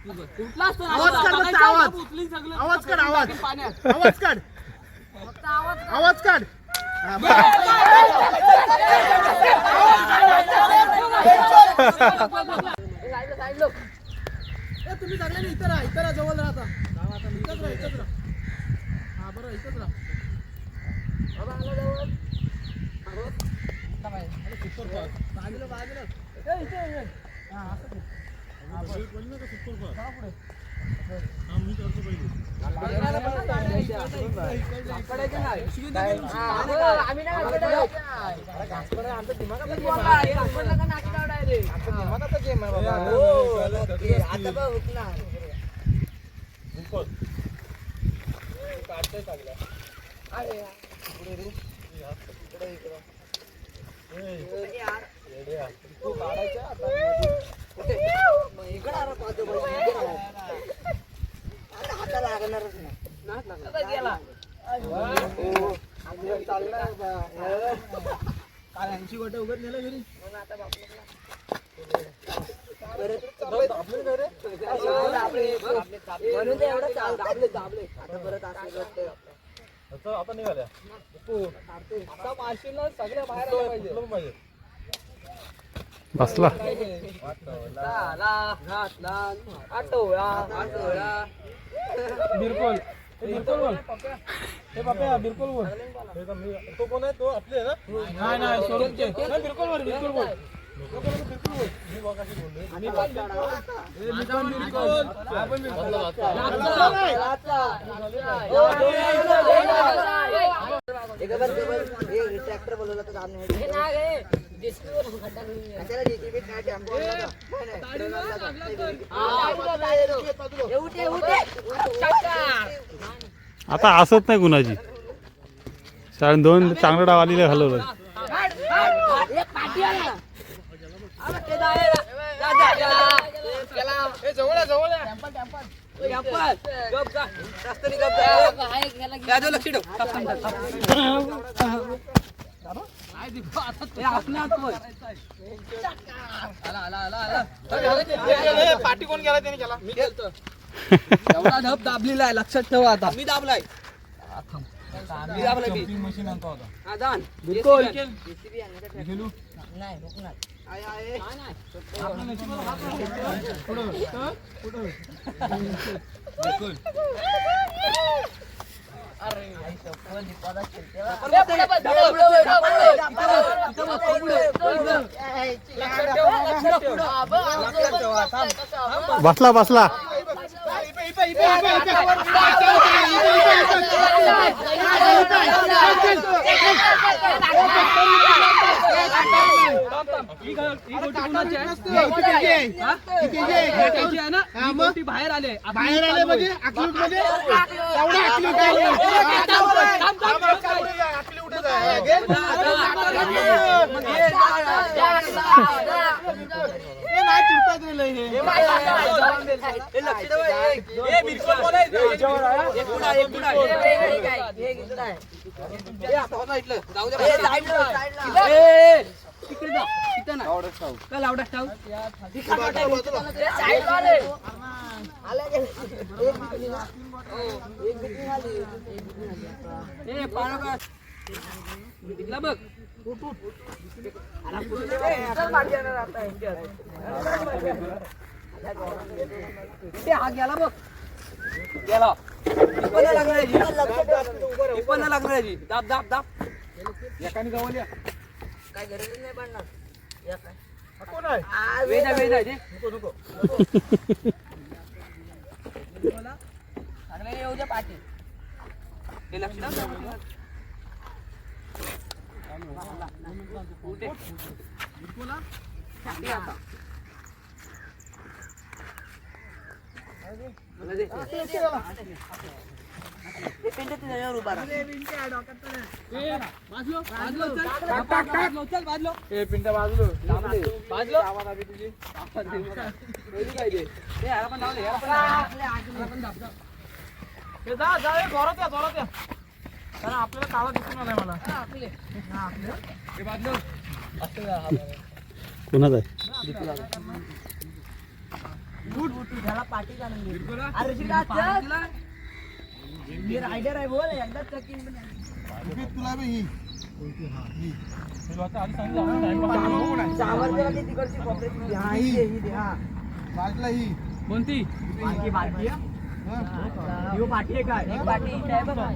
आवाज काढ फक्त आवाज काढ आवाज काढ आवाज काढ तुम्ही सगळ्यांनी इथं राहा जवळ राहता इथंच राहा हा बरं इथंच राहा बाजूला बाजूला मी करतो पहिले काळ्यांची गोटे उघड नेलं घरी आता निघाल्या आता माशीला सगळ्या बाहेर पाहिजे बसला बिरकोल बिरकोल बोल हे बाप्या बिरकोल बोल तो कोण आहे तो आपले ना नाही नाही सोडून ते बिरकोल बोल बिरकोल बोल ट्रॅक्टर बोलवलं तर काम नाही आता असत नाही कुणाची कारण दोन चांगला डाव आलेले घालवलं पाठी कोण गेला त्याने केला मी गेलतो एवढा ढब दाबलेला आहे लक्षात ठेवा आता मी दाबलाय मी दाबलाय मशीन आणतो आता हा दान बिलकुल नाही रुकणार आय आय बसला बसला बाहेर आले म्हणजे अकलूट मध्ये हा गेला बघ गेला लागणार दाब दाब दाब एकाने गवल्या काय गरज नाही पडणार कोण आहे वेदा वेदा नको नको चांगले येऊ द्या पाठी हे लक्ष पिंट्या बाजलो बाजलो जोरात या कारण आपल्याला काळा दिसून आलाय मला कुणाच आहे त्याला पाठी घालून घे. अरे शिका, चल. मी रायडर आहे बोल एकदाच चकीन पण सावरतेला ती तिकडची कॉपरेट हा ही दे हा कोणती पाठी पाठी ही पाठी आहे काय एक पाठी इथे आहे बघा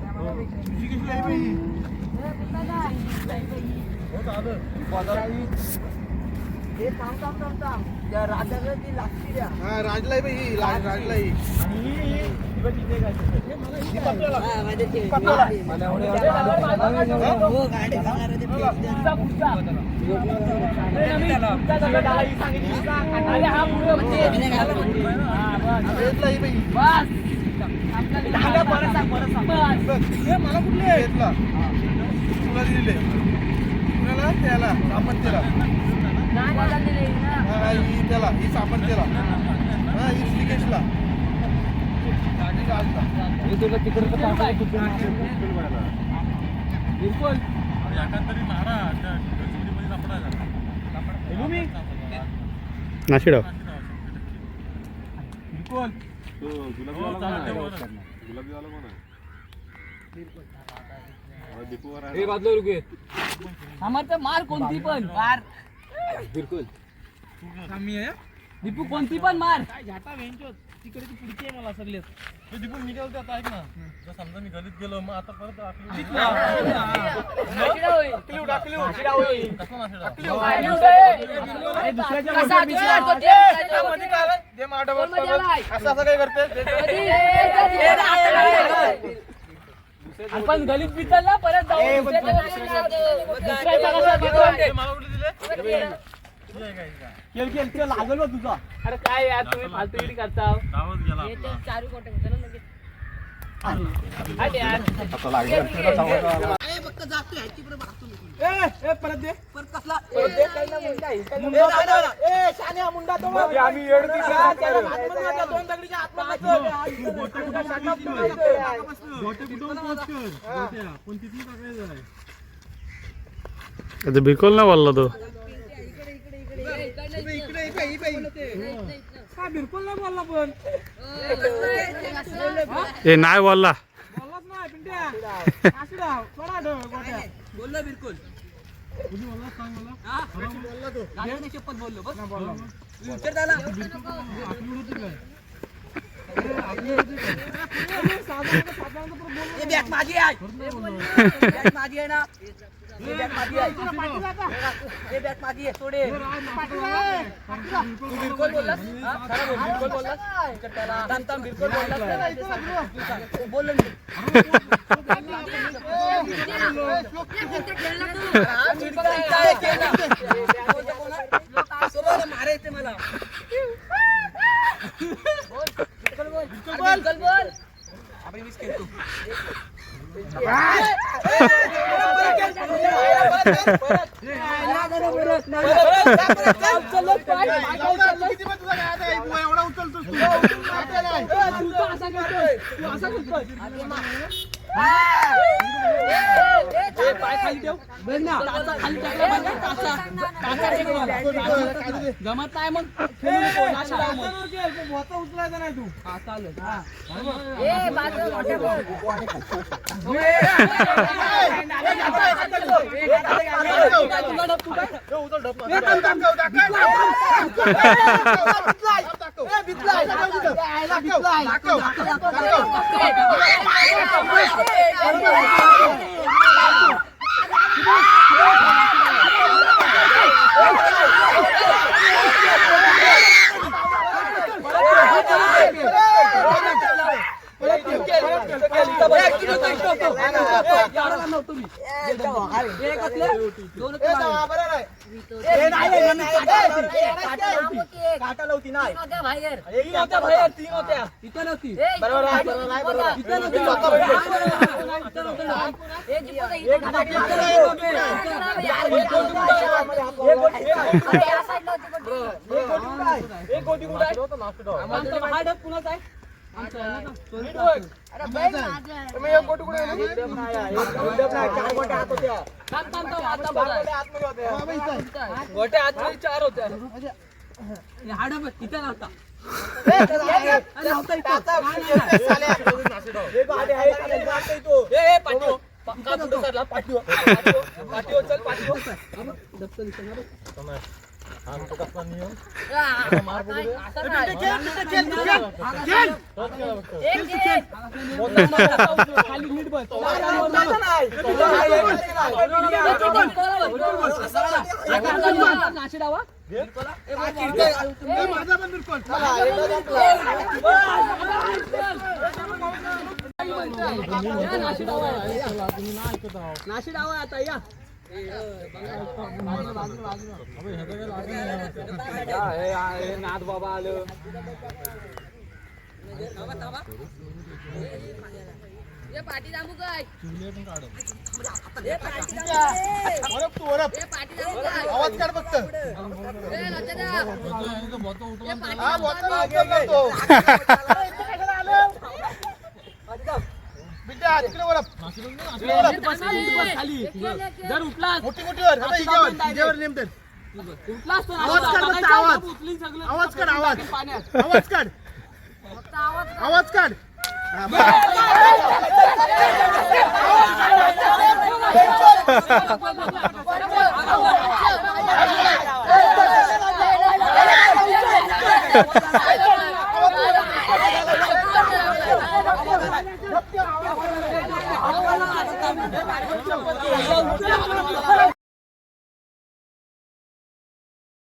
हे थांब त्या राजाला ती लागती द्या राजलाई बाई ही राजलाई मला कुठले घेतला तुला दिले कुणाला त्याला सापंतीला ही त्याला ही सापंतीला ही श्रीकेशला नाशिडाव मार कोणती पण मार बिलकुल दीपू कोणती पण मार तिकडे ती पुढची आहे मला सगळेच दीपू मी काय आता ऐक ना जर समजा मी गलीत गेलो मग आता परत असं काय करते आपण गलीत पिचल परत लागल तुझा अरे काय यार तुम्ही फालतूगिरी करता चारू कोटे परत दे कसला मुंडा तो बिलकुल नाही बोलला तो बिलकुल नाही बोलला पण ए नाही बोलला बोललाच नाही पिंट्या बोललो बिलकुल शपथ बोललो बस त्याला बॅग माझी आहे बॅग माझी आहे ना बॅग माझी आहे बॅग माझी आहे सोडे तू बिलकुल बोललास बिलकुल बोललास थांब बिलकुल बोललास बोललो मारायचं मला बोल बोल आपण मिस केलं जमत नाही मग उचलायचा नाही तू चालेल गोटे आतमध्ये 4 होत्या हाड इथे नव्हता नाशी डाव आता या नाथ बाबा आलं पाठी दामू काय आवाज काढ फक्त जर उठलास मोठी मोठी वर नेमते उठलास तर आवाज काढ फक्त आवाज उचलीन सगळं आवाज काढ आवाज पाण्यात आवाज काढ आवाज काढ